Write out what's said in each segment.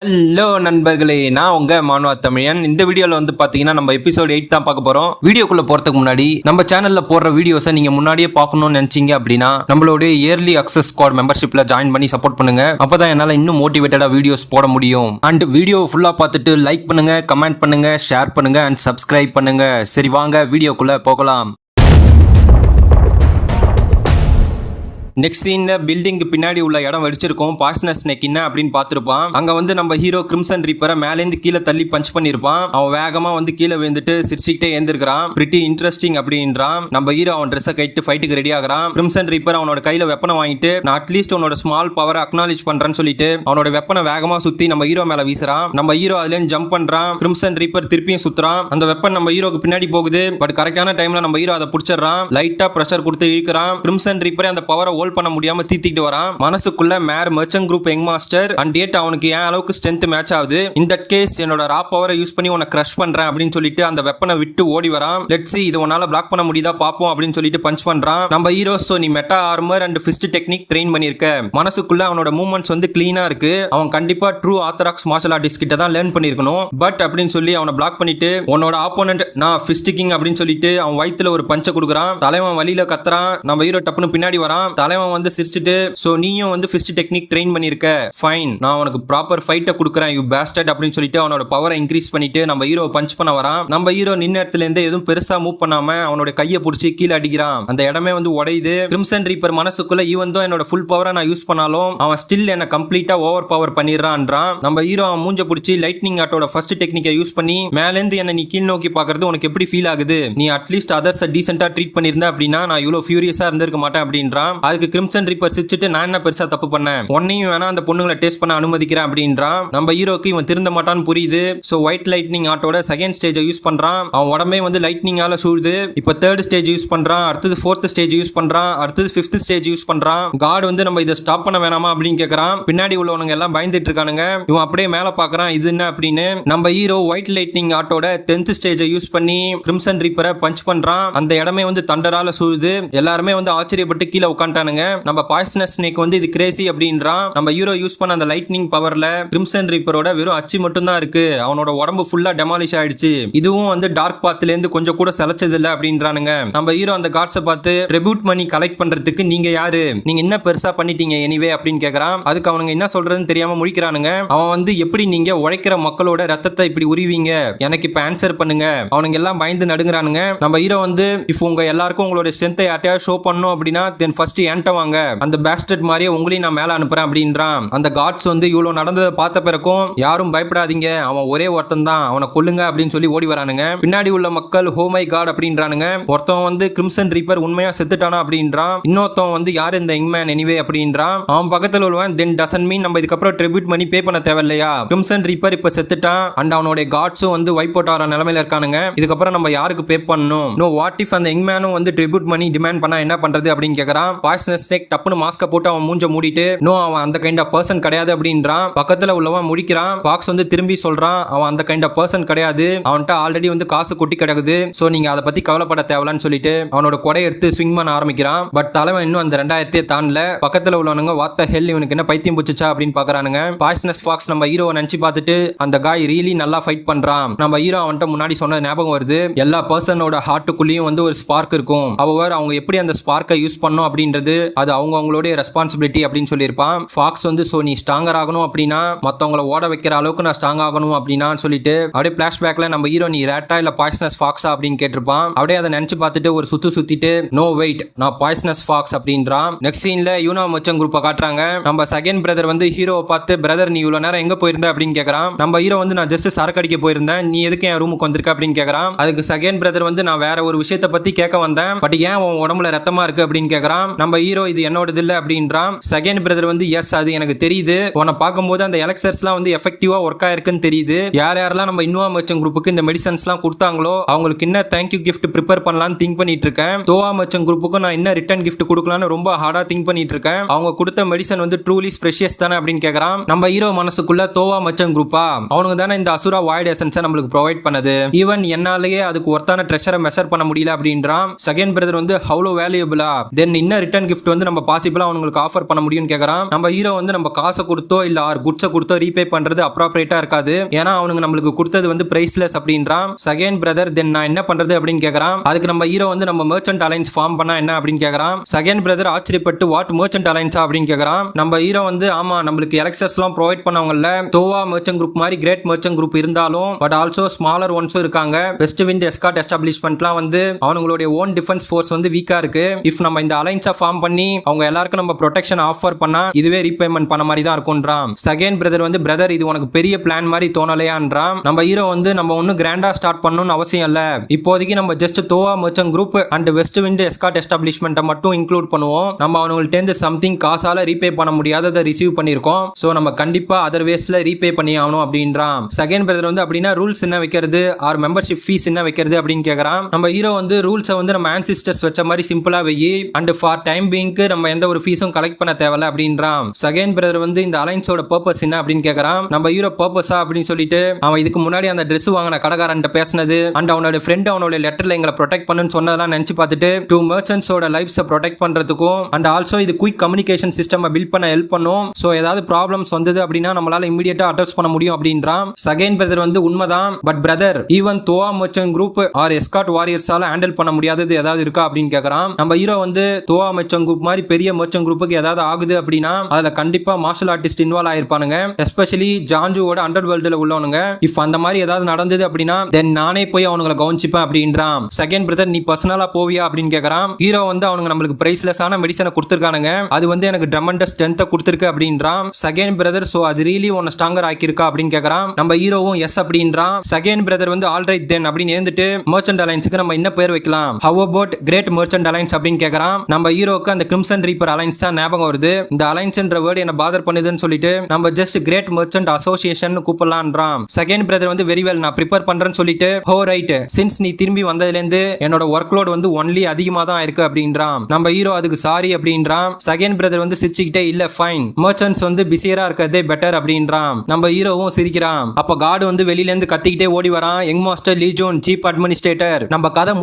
Hello நண்பர்களே, நான் உங்க மானுவா தமிழன். இந்த வீடியோல வந்து பாத்தீங்கன்னா நம்ம எபிசோட் 8 தான் பார்க்க போறோம். வீடியோக்குள்ள போறதுக்கு முன்னாடி நம்ம சேனல்ல போடுற வீடியோஸை நீங்க முன்னாடியே பார்க்கணும்னு நினைச்சீங்க அப்படின்னா நம்மளோட இயர்லி அக்சஸ் ஸ்குவாட் மெம்பர்ஷிப்ல ஜாயின் பண்ணி சப்போர்ட் பண்ணுங்க. அப்பதான் என்னால இன்னும் மோட்டிவேட்டடா வீடியோஸ் போட முடியும். அண்ட் வீடியோ ஃபுல்லா பார்த்துட்டு லைக் பண்ணுங்க, கமெண்ட் பண்ணுங்க, ஷேர் பண்ணுங்க அண்ட் சப்ஸ்கிரைப் பண்ணுங்க. சரி வாங்க வீடியோக்குள்ள போகலாம். நெக்ஸ்ட் சீன்ல பில்டிங் பின்னாடி உள்ள இடம் வெடிச்சிருக்கும். பாய்சனஸ் ஸ்னேக் என்ன அப்படின்னு பார்த்திருப்பான். அங்க வந்து நம்ம ஹீரோ கிரிம்சன் ரீப்பரை மேலேருந்து கீழே தள்ளி பஞ்ச் பண்ணிருப்பான். அவன் வேகமா வந்து கீழே விழுந்துட்டு சிரிச்சுக்கிட்டே ஏந்திருக்கிறான். பிரிட்டி இன்ட்ரெஸ்டிங் அப்படின்றான். நம்ம ஹீரோ அவன் ட்ரெஸ்ஸை கட்டிட்டு ஃபைட்டுக்கு ரெடி ஆகிறான். கிரிம்சன் ரீப்பர் அவனோட கையில வெப்பனை வாங்கிட்டு நான் அட்லீஸ்ட் உன்னோட ஸ்மால் பவரை அக்னாலேஜ் பண்றேன்னு சொல்லிட்டு அவனோட வெப்பனை வேகமா சுத்தி நம்ம ஹீரோ மேல வீசுறான். நம்ம ஹீரோ அதுல ஜம்ப் பண்றான். கிரிம்சன் ரீப்பர் திருப்பியும் சுத்துறான். அந்த வெப்பன் நம்ம ஹீரோக்கு பின்னாடி போகுது. பட் கரெக்டான டைம்ல நம்ம ஹீரோ அதை பிடிச்சிடறான். லைட்டா பிரஷர் கொடுத்து இழுக்கிறான். கிரிம்சன் ரீப்பர் அந்த பவரை ஹோல்ட் பண்ண முடியாம தீத்திட்டு வரான். மனசுக்குள்ள மேர் merchant group young master and ஏட் அவனுக்கு ஏன் அளவுக்கு ஸ்ட்ரென்த் மேட்ச் ஆகுது. இந்த கேஸ் என்னோட ரா பவரை யூஸ் பண்ணி உன்னை கிரஷ் பண்றேன் அப்படின்னு சொல்லிட்டு அந்த வெப்பனை விட்டு ஓடி வரான். லெட்ஸ் see இது உன்னால பிளாக் பண்ண முடியுதா பாப்போம் அப்படின்னு சொல்லிட்டு பஞ்ச் பண்றான். நம்ம ஹீரோ சோ நீ meta armour and fist technique train பண்ணிருக்க. மனசுக்குள்ள அவனோட மூவ்மெண்ட்ஸ் வந்து கிளீனா இருக்கு. அவன் கண்டிப்பா ட்ரூ ஆர்த்தடாக்ஸ் மார்ஷல் ஆர்டிஸ்ட் கிட்ட தான் லேர்ன் பண்ணிருக்கணும். பட் அப்படின்னு சொல்லி அவனை பிளாக் பண்ணிட்டு உன்னோட ஆப்போனன்ட் நான் ஃபிஸ்ட் கிங் அப்படின்னு சொல்லிட்டு அவன் வயித்துல ஒரு பஞ்ச கொடுக்குறான். தலைவன் வழியில கத்துறான். நம்ம ஹீரோ டப்புன்னு பின்னாடி வரான். தலைவன் வந்து சிரிச்சிட்டு சோ நீயும் வந்து ஃபிஸ்ட் டெக்னிக் ட்ரெயின் பண்ணிருக்க, ஃபைன், நான் உனக்கு ப்ராப்பர் ஃபைட்டை கொடுக்குறேன் யூ பேஸ்டர்ட் அப்படின்னு சொல்லிட்டு அவனோட பவரை இன்க்ரீஸ் பண்ணிட்டு நம்ம ஹீரோ பஞ்ச் பண்ண வரான். நம்ம ஹீரோ நின்ன இடத்துல இருந்து எதுவும் பெருசா மூவ் பண்ணாம அவனோட கையை பிடிச்சி கீழே அடிக்கிறான். அந்த இடமே வந்து உடையுது. கிரிம்சன் ரீப்பர் மனசுக்குள்ள ஈவன் தோ என்னோட ஃபுல் பவரை நான் யூஸ் பண்ணாலும் அவன் ஸ்டில் என்ன கம்ப்ளீட்டா ஓவர் பவர் பண்ணிடுறான்றான். நம்ம ஹீரோ அவன் மூஞ்ச பிடிச்சி லைட்னிங் ஆட்டோட ஃபர்ஸ்ட் டெக்னிக்கை யூஸ் பண்ணி மேலேந்து என்ன நீ கீழ் நோக்கி பாக்குறது உனக்கு எப்படி ஃபீல் ஆகுது, நீ அட்லீஸ்ட் அதர்ஸை டீசென்ட்டா ட்ரீட் பண்ணிருந்த அப்படின்னா நான் இவ்வளவு ஃபியூரியஸா இருந்திருக்க மாட்டேன் அப்படின்றான். அதுக்கு கிரிம்சன் ரீப்பர் சிரிச்சிட்டு நான் என்ன பெருசா தப்பு பண்ணேன், உன்னையும் வேணா அந்த பொண்ணுங்களை டேஸ்ட் பண்ண அனுமதிக்கிறேன் அப்படின்றான். நம்ம ஹீரோக்கு இவன் திருந்த மாட்டான்னு புரியுது. சோ ஒயிட் லைட்னிங் ஆட்டோட செகண்ட் ஸ்டேஜை யூஸ் பண்றான். அவன் உடம்பே வந்து லைட்னிங்கால சூடுது. இப்போ தேர்ட் ஸ்டேஜ் யூஸ் பண்றான். அடுத்தது ஃபோர்த் ஸ்டேஜ் யூஸ் பண்றான். அடுத்தது ஃபிஃப்த் ஸ்டேஜ் யூஸ் பண்றான். காட் வந்து நம்ம இதை ஸ்டாப் பண்ண வேணாமா அப்படின்னு கேட்கறான். பின்னாடி உள்ளவனுங்க எல்லாம் பயந்துட்டு இருக்கானுங்க. இவன் அப்படியே மேல பாக்குறான் இது என்ன அப்படின்னு. நம்ம ஹீரோ ஒயிட் லைட்னிங் ஆட்டோட 10th ஸ்டேஜை யூஸ் பண்ணி கிரிம்சன் ரீப்பரை பஞ்ச் பண்றான். அந்த இடமே வந்து தண்டரால சூடுது. எல்லாருமே வந்து ஆச்சரியப்பட்டு கீழே உட்காந்துட்டானுங்க. நம்ம பாய்சனஸ் ஸ்னேக் வந்து இது கிரேசி அப்படின்றான். நம்ம ஹீரோ யூஸ் பண்ண அந்த லைட்னிங் பவர்ல கிரிம்சன் ரீப்பரோட வெறும் அச்சு மட்டும் தான் இருக்கு. அவனோட உடம்பு ஃபுல்லா டெமாலிஷ் ஆயிடுச்சு. இதுவும் வந்து டார்க் பாத்ல இருந்து கொஞ்சம் கூட செலச்சது இல்ல அப்படின்றானுங்க. நம்ம ஹீரோ அந்த காட்ஸை பார்த்து ட்ரிபியூட் மணி கலெக்ட் பண்றதுக்கு நீங்க யாரு, நீங்க என்ன பெருசா பண்ணிட்டீங்க எனிவே அப்படின்னு கேக்குறான். அதுக்கு அவனுங்க என்ன சொல்றதுன்னு தெரியாம முழிக்கிறானுங்க. அவன் வந்து எப்படி நீங்க உழைக்கிற மக்களோட ரத்தத்தை இப்படி உரிவீங்க, எனக்கு இப்ப ஆன்சர் பண்ணுங்க. அவனுங்க எல்லாம் பயந்து நடுங்குறானுங்க. நம்ம ஹீரோ வந்து இப்போ உங்க எல்லாருக்கும் உங்களோட ஸ்ட்ரென்த்தை யார்ட்டையா ஷோ பண்ணணும் அப்படின்னா தென் ஃபர்ஸ்ட் என்கிட்ட வாங்க, அந்த பேஸ்டர்ட் மாதிரியே உங்களையும் நான் மேல அனுப்புறேன் அப்படின்றான். அந்த காட்ஸ் வந்து இவ்வளவு நடந்ததை பார்த்த பிறக்கும் யாரும் பயப்படாதீங்க, அவன் ஒரே ஒருத்தன் தான், அவனை கொல்லுங்க அப்படின்னு சொல்லி ஓடி வரானுங்க. பின்னாடி உள்ள மக்கள் ஹோ மை காட் அப்படின்றானுங்க. ஒருத்தன் வந்து கிரிம்சன் ரீப்பர் உண்மையா செத்துட்டானா அப்படின்றான். இன்னொருத்தன் வந்து யார் இந்த யங்மேன் எனிவே அப்படின்றான். அவன் பக்கத்துல உள்ளவன் தென் டசன்ட் மீன் நம்ம இதுக்கப்புறம் ட்ரிபியூட் மணி பே பண்ண தேவையில்லையா, கிரிம்சன் ரீப்பர் இப்ப செத்துட்டான் அண்ட் அவனோட காட்ஸும் வந்து வைப் அவுட் ஆகிற நிலைமையில இருக்கானுங்க. இதுக்கப்புறம் நம்ம யாருக்கு பே பண்ணணும், நோ வாட் இஃப் அந்த யங்மேனும் வந்து ட்ரிபியூட் மணி டிமாண்ட் பண்ணா என்ன பண்றது அப்படின்னு கேக்குறான். பாய்சனஸ் ஸ்னேக் டப்புன்னு மாஸ்க போட்டு அவன் மூஞ்ச மூடிட்டு நோ அவன் அந்த கைண்ட் ஆஃப் பர்சன் கிடையாது அப்படின்றான். பக்கத்துல உள்ளவன் முடிக்கிறான். பாக்ஸ் வந்து திரும்பி சொல்றான் அவன் அந்த கைண்ட் ஆஃப் பர்சன் கிடையாது, அவன்கிட்ட ஆல்ரெடி வந்து காசு கொட்டி கிடக்குது, சோ நீங்க அதை பத்தி கவலைப்பட தேவலன்னு சொல்லிட்டு அவனோட கொடை எடுத்து ஸ்விங் பண்ண ஆரம்பிக்கிறான். பட் தலைவன் இன்னும் அந்த 2000 தாண்டல. பக்கத்துல உள்ளவனுங்க வாட் த ஹெல் இவனுக்கு என்ன பைத்தியம் பிடிச்சா அப்படின்னு பாக்குறானுங்க. பாய்சனஸ் ஃபாக்ஸ் நம்ம ஹீரோவை நினைச்சு பார்த்துட்டு அந்த காய் ரியலி நல்லா ஃபைட் பண்றான். நம்ம ஹீரோ அவன்கிட்ட முன்னாடி சொன்ன ஞாபகம் வருது. எல்லா பர்சனோட ஹார்ட்டுக்குள்ளேயும் வந்து ஒரு ஸ்பார்க் இருக்கும். அவங்க எப்படி அந்த ஸ்பார்க்கை யூஸ் பண்ணும் அப்படின்றது அது அவங்களுடைய ரெஸ்பான்சிபிலிட்டி அப்படின்னு சொல்லியிருப்பான். ஃபாக்ஸ் வந்து சோ நீ ஸ்ட்ராங்கர் ஆகணும் அப்படின்னா மத்தவங்கள ஓட வைக்கிற அளவுக்கு நான் ஸ்ட்ராங் ஆகணும் அப்படின்னா சொல்லிட்டு அப்படியே பிளாஷ்பேக்ல நம்ம ஹீரோ நீ ரேட்டா இல்ல பாய்சனஸ் ஃபாக்ஸா அப்படின்னு கேட்டிருப்பான். அப்படியே அதை நினைச்சு பார்த்துட்டு ஒரு சுத்திட்டு நோ வெயிட் நான் பாய்சனஸ் ஃபாக்ஸ் அப்படின்றான். நெக்ஸ்ட் சீன்ல யூனோ மச்சன் குரூப்பை காட்டுறாங்க. நம்ம செகண்ட் பிரதர் வந்து ஹீரோவை பார்த்து பிரதர் நீ இவ்வளவு நேரம் எங்க போயிருந்த அப்படின்னு கேக்குறான். நம்ம ஹீரோ வந்து நான் ஜஸ்ட் சரக்கு அடிக்க போயிருந்தேன், நீ எதுக்கு என் ரூமுக்கு வந்திருக்க அப்படின்னு கேக்குறான். அதுக்கு செகண்ட் பிரதர் வந்து நான் வேற ஒரு விஷயத்தை பத்தி கேட்க வந்தேன், பட் ஏன் உன் உடம்புல ரத்தமா இருக்கு அப்படின்னு கேக்குறான். நம்ம ஹீரோ இது என்னோடது இல்ல அப்படின்றான். செகண்ட் பிரதர் வந்து எஸ் அது எனக்கு தெரியுது, உன்னை பார்க்கும்போது அந்த எலக்சர்ஸ்லாம் வந்து எஃபெக்டிவா ஒர்க் ஆயிருக்குன்னு தெரியுது. யாரெல்லாம் நம்ம இன்னுவா மச்சன் குரூப்புக்கு இந்த மெடிசன்ஸ்லாம் கொடுத்தாங்களோ அவங்களுக்கு என்ன தேங்க்யூ கிஃப்ட் ப்ரிப்பேர் பண்ணலாம்னு திங்க் பண்ணிட்டு இருக்கேன். தோவா மச்சன் குரூப்புக்கு நான் என்ன ரிட்டர்ன் கிஃப்ட் கொடுக்கலாம்னு ரொம்ப ஹார்டா திங்க் பண்ணிட்டு இருக்கேன். அவங்க கொடுத்த மெடிசன் வந்து ட்ரூலி ஸ்பெஷியஸ் தானே அப்படின்னு கேக்குறான். நம்ம ஹீரோ மனசுக்குள்ள தோவா மச்சன் குரூப்பா அவனுங்க தானே இந்த அசுரா வாய்ட் எசன்ஸை நம்மளுக்கு ப்ரொவைட் பண்ணது, ஈவன் என்னாலேயே அதுக்கு ஒர்த்தான ட்ரெஷரை மெஷர் பண்ண முடியல அப்படின்றான். செகண்ட் பிரதர் வந்து ஹவ்ளோ வேல்யூபிளா தென் இன்னும் ரிட்டர்ன் கிஃப்ட் வந்து நம்ம பாசிபிளா அவங்களுக்கு ஆஃபர் பண்ண முடியும்னு கேக்குறான். நம்ம ஹீரோ வந்து நம்ம காசை கொடுத்தோ இல்ல குட்ஸை கொடுத்தோ ரீபே பண்றது அப்ராப்ரியேட்டா இருக்காது, ஏன்னா அவனுக்கு நம்மளுக்கு கொடுத்தது வந்து பிரைஸ்லெஸ் அப்படின்றான். செகண்ட் பிரதர் தென் நான் என்ன பண்றது அப்படின்னு கேக்குறான். அதுக்கு நம்ம ஹீரோ வந்து நம்ம மர்ச்சன்ட் அலைன்ஸ் ஃபார்ம் பண்ணா என்ன அப்படின்னு கேக்குறான். செகண்ட் பிரதர் ஆச்சரியப்பட்டு வாட் மர்ச்சன்ட் அலைன்ஸா அப்படின்னு கேக்குறான். நம்ம ஹீரோ வந்து ஆமா நம்மளுக்கு எலக்சஸ் எல்லாம் ப்ரொவைட் பண்ணவங்கல்ல தோவா மர்ச்சன்ட் குரூப் மாதிரி கிரேட் மர்ச்சன்ட் குரூப் இருந்தாலும் பட் ஆல்சோ ஸ்மாலர் ஒன்ஸும் இருக்காங்க. வெஸ்ட் விண்ட் எஸ்கார்ட் எஸ்டாப்ளிஷ்மெண்ட்லாம் வந்து அவங்களுடைய ஓன் டிஃபென்ஸ் ஃபோர்ஸ் வந்து வீக்கா இருக்கு. இஃப் நம்ம இந்த அலைன்ஸா ஃபார்ம் பண்ணி அவங்க எல்லாருக்கும் நம்ம ப்ரொடெக்ஷன் ஆஃபர் பண்ணா இதுவே ரீபேமெண்ட் பண்ண மாதிரி தான் இருக்கும்ன்றான். செகண்ட் பிரதர் வந்து பிரதர் இது உனக்கு பெரிய பிளான் மாதிரி தோணலையான்றான். நம்ம ஹீரோ வந்து நம்ம ஒன்னும் கிராண்டா ஸ்டார்ட் பண்ணணும்னு அவசியம் இல்ல, இப்போதைக்கு நம்ம just Doha merchant group and west wind escort establishment மட்டும் இன்க்ளூட் பண்ணுவோம். நம்ம அவங்கள்ட்ட இருந்து சம்திங் காசால ரீபே பண்ண முடியாததை ரிசீவ் பண்ணிருக்கோம், சோ நம்ம கண்டிப்பா அதர் வேஸ்ல ரீபே பண்ணி ஆகணும் அப்படின்றான். செகண்ட் பிரதர் வந்து அப்படின்னா ரூல்ஸ் என்ன வைக்கிறது ஆர் மெம்பர்ஷிப் ஃபீஸ் என்ன வைக்கிறது அப்படின்னு கேக்குறான். நம்ம ஹீரோ வந்து ரூல்ஸை வந்து நம்ம ஆன்சிஸ்டர்ஸ் வச்ச மாதிரி சிம்பிளா வெயி அண்ட் ஃபார் டைம் பீயிங்க்கு நம்ம எந்த ஒரு ஃபீஸும் கலெக்ட் பண்ண தேவையில்ல அப்படின்றான். செகண்ட் பிரதர் வந்து இந்த அலைன்ஸோட பர்பஸ் என்ன அப்படின்னு கேக்குறான். நம்ம ஹீரோ பர்பஸா அப்படின்னு சொல்லிட்டு அவன் இதுக்கு முன்னாடி அந்த Dress வாங்கின கடைக்காரன் பேசினது அண்ட் அவனோட ஃப்ரெண்ட் அவனோட லெட்டர்ல எங்களை ப்ரொடெக்ட் பண்ணுன்னு சொன்னதெல்லாம் நினைச்சு பார்த்துட்டு டூ மர்ச்சன்ட்ஸோட லைஃப்ஸை ப்ரொடெக்ட் பண்றதுக்கும் அண்ட் ஆல்சோ இது குயிக் கம்யூனிகேஷன் சிஸ்டம் பில்ட் பண்ண ஹெல்ப் பண்ணும். சோ ஏதாவது ப்ராப்ளம்ஸ் வந்தது அப்படின்னா நம்மளால இமிடியேட்டா அட்ரஸ் பண்ண முடியும் அப்படின்றான். செகண்ட் பிரதர் வந்து உண்மைதான், பட் பிரதர் ஈவன் தோவா மர்ச்சன்ட் குரூப் ஆர் எஸ்கார்ட் வாரியர்ஸால ஹேண்டில் பண்ண முடியாதது ஏதாவது இருக்கா அப்படின்னு கேக்குறான். நம்ம ஹீரோ வந்து தோவா மர்ச்சன்ட் குரூப் மாதிரி பெரிய மர்ச்சன்ட் குரூப்புக்கு ஏதாவது ஆகுது அப்படின்னா அதுல கண்டிப்பா மார்ஷல் ஆர்டிஸ்ட் இன்வால்வ் ஆயிருப்பானுங்க, எஸ்பெஷலி ஜான்ஜுவோட அண்டர் வேர்ல்டுல உள்ளவனுங்க. இஃப் அந்த மாதிரி ஏதாவது நடந்தது அப்படின்னா தென் நானே போய் அவனுங்களை கவனிச்சுப்பேன் அப்படின்றான். செகண்ட் பிரதர் நீ பர்சனலா போவியா அப்படின்னு கேக்குறான். ஹீரோ வந்து அவனுக்கு நம்மளுக்கு பிரைஸ்லெஸ்ஸான மெடிசனை கொடுத்துருக்கானுங்க, அது வந்து எனக்கு ட்ரமெண்டஸ் ஸ்ட்ரென்த்தை கொடுத்துருக்கு அப்படின்றான். செகண்ட் பிரதர் சோ அது ரீலி உன்னை ஸ்ட்ராங்கர் ஆக்கியிருக்கா அப்படின்னு கேக்குறான். நம்ம ஹீரோவும் எஸ் அப்படின்றான். செகண்ட் பிரதர் வந்து ஆல்ரைட் தென் அப்படின்னு எழுந்துட்டு மர்ச்சன்ட் அலைன்ஸ்க்கு நம்ம என்ன பேர் வைக்கலாம், how about great merchant alliance அப்படின்னு கேக்குறான். நம்ம ஹீரோக்கு அந்த கிரிம்சன் ரீப்பர் அலைன்ஸ் தான் ஞாபகம் வருது. இந்த அலைன்ஸ்ன்ற வேர்டு என்ன பாதர் பண்ணுதுன்னு சொல்லிட்டு நம்ம ஜஸ்ட் கிரேட் மர்ச்சன்ட் அசோசியேஷன் கூப்பிடலாம்ன்றான். செகண்ட் பிரதர் வந்து வெரி வெல் நான் ப்ரிப்பேர் பண்றேன்னு சொல்லிட்டு ஹோ ரைட் சின்ஸ் நீ திரும்பி வந்ததுல இருந்து என்னோட ஒர்க் லோட் வந்து ஒன்லி அதிகமா தான் இருக்கு அப்படின்றான். நம்ம ஹீரோ அதுக்கு சாரி அப்படின்றான். செகண்ட் பிரதர் வந்து சிரிச்சுக்கிட்டே இல்ல ஃபைன் மர்ச்சன்ட்ஸ் வந்து பிஸியரா இருக்கிறதே பெட்டர் அப்படின்றான். நம்ம ஹீரோவும் சிரிக்கிறான். அப்ப காட் வந்து வெளியில இருந்து கத்திக்கிட்டே ஓடி வரான். யங் மாஸ்டர் லீஜோன் சீப் அட்மினிஸ்ட்ரேட்டர் நம்ம கதை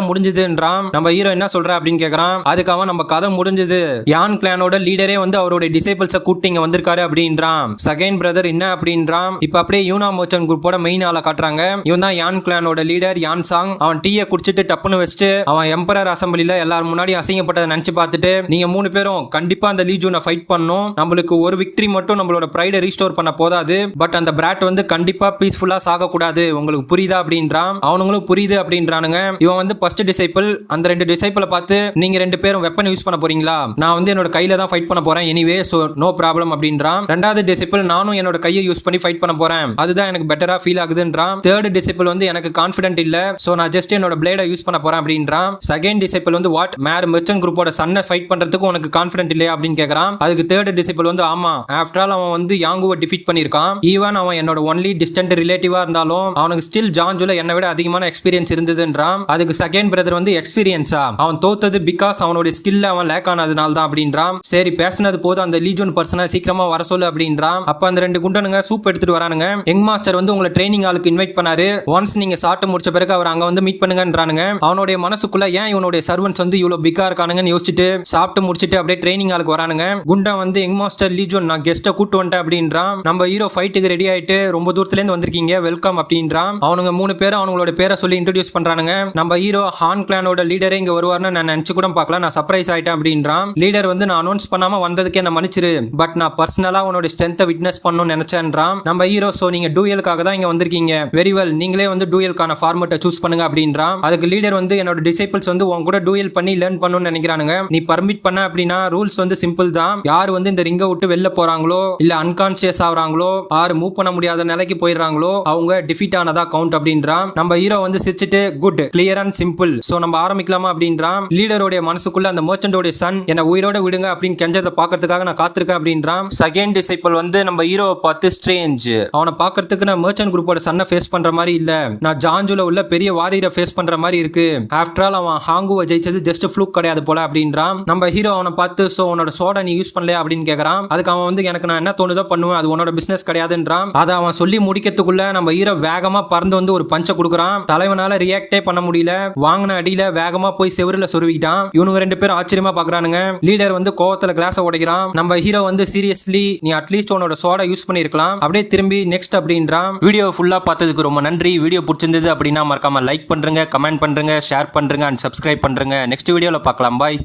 முடிஞ்சதுன்றான். நம்ம ஹீரோ என்ன சொல்ற அப்படின்னு கேக்குறான். அதுக்கு அவன் நம்ம கதை முடிஞ்சது, யான் கிளானோட லீடரே வந்து அவரோட டிசைபிள்ஸை கூட்டி இங்க வந்திருக்காரு அப்படின்றான். செகண்ட் பிரதர் என்ன அப்படின்றான். இப்ப அப்படியே யூனா மர்ச்சன்ட் குரூப்போட மெயின் ஆளை காட்டுறாங்க. இவன் தான் யான் கிளானோட லீடர் யான் சாங். அவன் டீயை குடிச்சிட்டு டப்புன்னு வச்சுட்டு அவன் எம்பரர் அசம்பிளில எல்லாரும் முன்னாடி அசிங்கப்பட்டதை நினைச்சு பார்த்துட்டு நீங்க 3 பேரும் கண்டிப்பா அந்த லீஜோனை ஃபைட் பண்ணணும், நம்மளுக்கு ஒரு விக்டரி மட்டும் நம்மளோட பிரைடை ரீஸ்டோர் பண்ண போதாது, பட் அந்த பிராட் வந்து கண்டிப்பா பீஸ்ஃபுல்லா சாக கூடாது, உங்களுக்கு புரியுதா அப்படின்றான். அவனுங்களும் புரியுது அப்படின்றானுங்க. இவன் வந்து ஃபர்ஸ்ட் டிசைபிள், அந்த 2 டிசைபிளை பார்த்து நீங்க 2 பேரும் வெப்பன் யூஸ் பண்ண போறீங்களா, நான் வந்து என்னோட கையில தான் ஃபைட் பண்ண போறேன் எனிவே சோ நோ ப்ராப்ளம் அப்படின்றான். ரெண்டாவது டிசைபிள் நானும் என்னோட கையை யூஸ் பண்ணி ஃபைட் பண்ண போறேன், அதுதான் எனக்கு பெட்டரா ஃபீல் ஆகுதுன்றான். தேர்ட் டிசைபிள் வந்து எனக்கு கான்ஃபிடென்ட் இல்ல சோ நான் ஜஸ்ட் என்னோட பிளேடை யூஸ் பண்ண போறேன் அப்படின்றான். செகண்ட் டிசைபிள் வந்து வாட் மேர் மர்ச்சன்ட் குரூப்போட சன்னை ஃபைட் பண்றதுக்கு உனக்கு கான்ஃபிடென்ட் இல்லையா அப்படின்னு கேக்குறான். அதுக்கு தேர்ட் டிசைபிள் வந்து ஆமா ஆஃப்டர் ஆல் அவன் வந்து யாங்குவை டிஃபீட் பண்ணிருக்கான், ஈவன் அவன் என்னோட ஒன்லி டிஸ்டன்ட் ரிலேட்டிவா இருந்தாலும் அவனுக்கு ஸ்டில் ஜான்ஜுல என்னை விட அதிகமான எக்ஸ்பீரியன்ஸ் இருந்ததுன்றான். அதுக்கு செகண்ட் பிரதர் வந்து எக்ஸ்பீரியன்ஸா, அவன் தோத்தது பிகாஸ் அவனோட ஸ்கில்ல அவன் லேக் ஆனதுனால தான் அப்படின்றான். சரி பேசினது போது அந்த லீஜன் பர்சனை சீக்கிரமா வர சொல்லு அப்படின்றான். அப்ப அந்த 2 குண்டனுங்க சூப் எடுத்துட்டு வரானுங்க. யங் மாஸ்டர் வந்து உங்களை ட்ரைனிங் ஆளுக்கு இன்வைட் பண்ணாரு, ஒன்ஸ் நீங்க சாப்பிட்டு முடிச்ச பிறகு அவர் அங்க வந்து மீட் பண்ணுங்கன்றானுங்க. அவனுடைய மனசுக்குள்ள ஏன் இவனுடைய சர்வன்ஸ் வந்து இவ்வளவு பிக்கா இருக்கானுங்கன்னு யோசிச்சுட்டு சாப்பிட்டு முடிச்சிட்டு அப்படியே ட்ரைனிங் ஆளுக்கு வரானுங்க. குண்டா வந்து யங் மாஸ்டர் லீஜன் நான் கெஸ்ட்டை கூட்டு வந்துட்டேன் அப்படின்றான். நம்ம ஹீரோ ஃபைட்டுக்கு ரெடி ஆயிட்டு ரொம்ப தூரத்துல இருந்து வந்திருக்கீங்க வெல்கம் அப்படின்றான். அவனுங்க 3 பேரும் அவங்களோட பேரை சொல்லி இன்ட்ரோடியூஸ் பண்றானுங்க. நம்ம ஹீரோ ஹான் கிளானோட லீடரே இங்க வருவார்னு நான் நினைச்சு கூட பார்க்கல, நான் சர்ப்ரைஸ் ஆயிட்டேன் அப்படின்றான். லீடர் வந்து நான் அனௌன்ஸ் பண்ணாம வந்ததுக்கே நான் மன்னிச்சிரு, பட் நான் பர்சனலா உன்னோட ஸ்ட்ரென்த்தை விட்னஸ் பண்ணணும்னு நினைச்சேன்றான். நம்ம ஹீரோ சோ நீங்க டூயலுக்காக தான் இங்க வந்திருக்கீங்க, வெரி வெல் நீங்களே வந்து டூயலுக்கான ஃபார்மேட்டை சூஸ் பண்ணுங்க அப்படின்றான். அதுக்கு லீடர் வந்து என்னோட டிசைபிள்ஸ் வந்து உன் கூட டூயல் பண்ணி லேர்ன் பண்ணணும்னு நினைக்கிறானுங்க, நீ பர்மிட் பண்ண அப்படின்னா ரூல்ஸ் வந்து சிம்பிள் தான், யார் வந்து இந்த ரிங்கை விட்டு வெளில போறாங்களோ இல்ல அன்கான்சியஸ் ஆகுறாங்களோ ஆறு மூவ் பண்ண முடியாத நிலைக்கு போயிடுறாங்களோ அவங்க டிஃபீட் ஆனதா கவுண்ட் அப்படின்றான். நம்ம ஹீரோ வந்து சிரிச்சிட்டு good clear and simple so நம்ம ஆரம்பிக்கலாமா அப்படின்றான். லீடரோட மனசுக்குள்ள அந்த மர்ச்சன்டோட சன் என்ன உயிரோட விடுங்க அப்படின்னு கெஞ்சதை பாக்கிறதுக்காக நான் காத்திருக்கேன் அப்படின்றான். செகண்ட் டிசைபிள் வந்து நம்ம ஹீரோவை பார்த்து ஸ்ட்ரேஞ்ச், அவனை பாக்கிறதுக்கு நான் மர்ச்சன்ட் குரூப்போட சன்னை ஃபேஸ் பண்ற மாதிரி இல்ல, நான் ஜான்ஜுல உள்ள பெரிய வாரியரை ஃபேஸ் பண்ற மாதிரி இருக்கு, ஆஃப்டர் ஆல் அவன் ஹாங்குவை ஜெயிச்சது ஜஸ்ட் ஃப்ளூக் கிடையாது போல அப்படின்றான். நம்ம ஹீரோ அவனை பார்த்து சோ உன்னோட சோடா நீ யூஸ் பண்ணலையா அப்படின்னு கேக்குறான். அதுக்கு அவன் வந்து எனக்கு நான் என்ன தோணுதோ பண்ணுவேன், அது உன்னோட பிசினஸ் கிடையாதுன்றான். அதை அவன் சொல்லி முடிக்கிறதுக்குள்ள நம்ம ஹீரோ வேகமா பறந்து வந்து ஒரு பஞ்ச கொடுக்குறான். தலைவனால ரியாக்டே பண்ண முடியல, வாங்கின அடியில வேகமா போய் செவருல சொருவிட்டான். இவனுங்க ரெண்டு பேரும் ஆச்சரியமா பாக்குறானுங்க. லீடர் வந்து கோவத்துல கிளாஸ் உடைக்கிறான். நம்ம ஹீரோ வந்து சீரியஸ்லி நீ அட்லீஸ்ட் உன்னோட சோடா யூஸ் பண்ணிருக்கலாம், அப்படியே திரும்பி நெக்ஸ்ட் அப்படின்றான். வீடியோ ஃபுல்லா பார்த்ததுக்கு ரொம்ப நன்றி. வீடியோ பிடிச்சிருந்தது அப்படின்னா மறக்காம லைக் பண்றீங்க, கமெண்ட் பண்றீங்க, ஷேர் பண்றீங்க அண்ட் சப்ஸ்கிரைப் பண்றீங்க. நெக்ஸ்ட் வீடியோல பார்க்கலாம். பாய்.